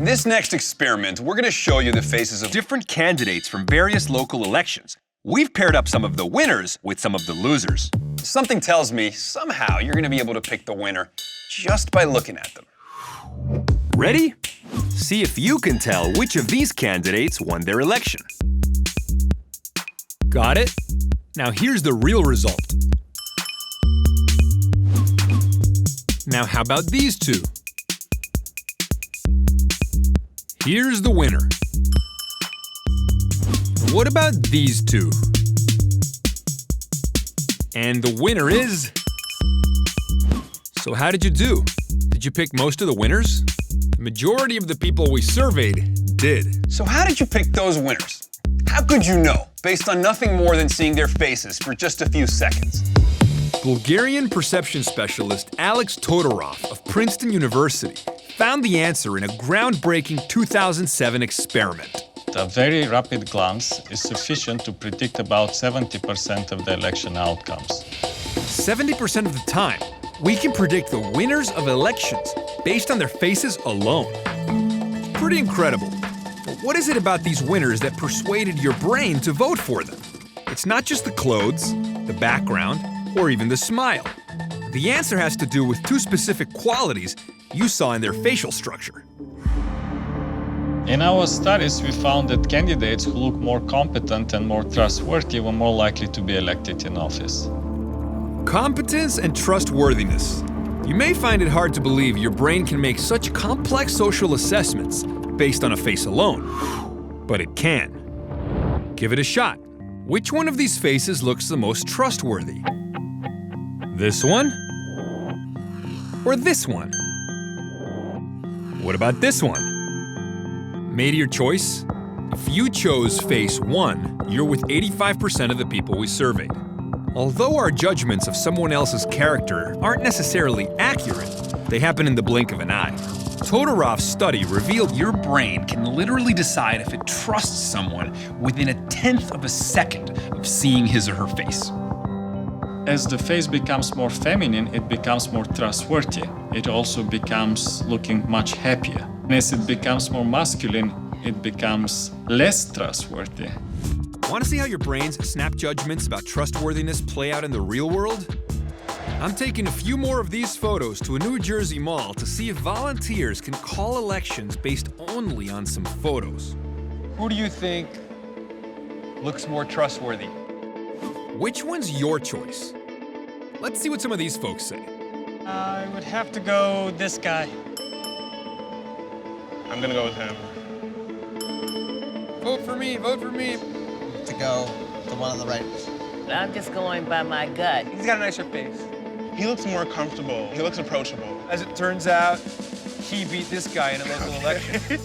this next experiment, we're going to show you the faces of different candidates from various local elections. We've paired up some of the winners with some of the losers. Something tells me somehow you're going to be able to pick the winner just by looking at them. Ready? See if you can tell which of these candidates won their election. Got it? Now here's the real result. Now how about these two? Here's the winner. What about these two? And the winner is… So how did you do? Did you pick most of the winners? The majority of the people we surveyed did. So how did you pick those winners? How could you know, based on nothing more than seeing their faces for just a few seconds? Bulgarian perception specialist Alex Todorov of Princeton University found the answer in a groundbreaking 2007 experiment. A very rapid glance is sufficient to predict about 70% of the election outcomes. 70% of the time, we can predict the winners of elections based on their faces alone. It's pretty incredible. But what is it about these winners that persuaded your brain to vote for them? It's not just the clothes, the background, or even the smile. The answer has to do with two specific qualities you saw in their facial structure. In our studies, we found that candidates who look more competent and more trustworthy were more likely to be elected in office. Competence and trustworthiness. You may find it hard to believe your brain can make such complex social assessments based on a face alone, but it can. Give it a shot. Which one of these faces looks the most trustworthy? This one? Or this one? What about this one? Made your choice? If you chose face 1, you're with 85% of the people we surveyed. Although our judgments of someone else's character aren't necessarily accurate, they happen in the blink of an eye. Todorov's study revealed Your brain can literally decide if it trusts someone within 1/10 of a second of seeing his or her face. As the face becomes more feminine, it becomes more trustworthy. It also becomes looking much happier. And as it becomes more masculine, it becomes less trustworthy. Want to see how your brain's snap judgments about trustworthiness play out in the real world? I'm taking a few more of these photos to a New Jersey mall to see if volunteers can call elections based only on some photos. Who do you think looks more trustworthy? Which one's your choice? Let's see what some of these folks say. I would have to go this guy. I'm gonna go with him. Vote for me, vote for me. To go the one on the right. I'm just going by my gut. He's got a nicer face. He looks more comfortable. He looks approachable. As it turns out, he beat this guy in a local election.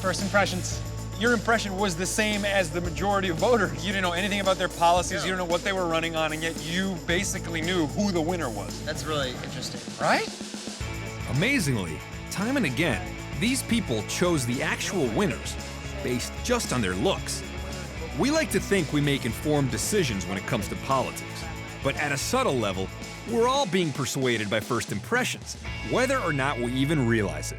First impressions. Your impression was the same as the majority of voters. You didn't know anything about their policies, you don't know what they were running on, and yet you basically knew who the winner was. That's really interesting. Right? Amazingly, time and again, these people chose the actual winners based just on their looks. We like to think we make informed decisions when it comes to politics, but at a subtle level, we're all being persuaded by first impressions, whether or not we even realize it.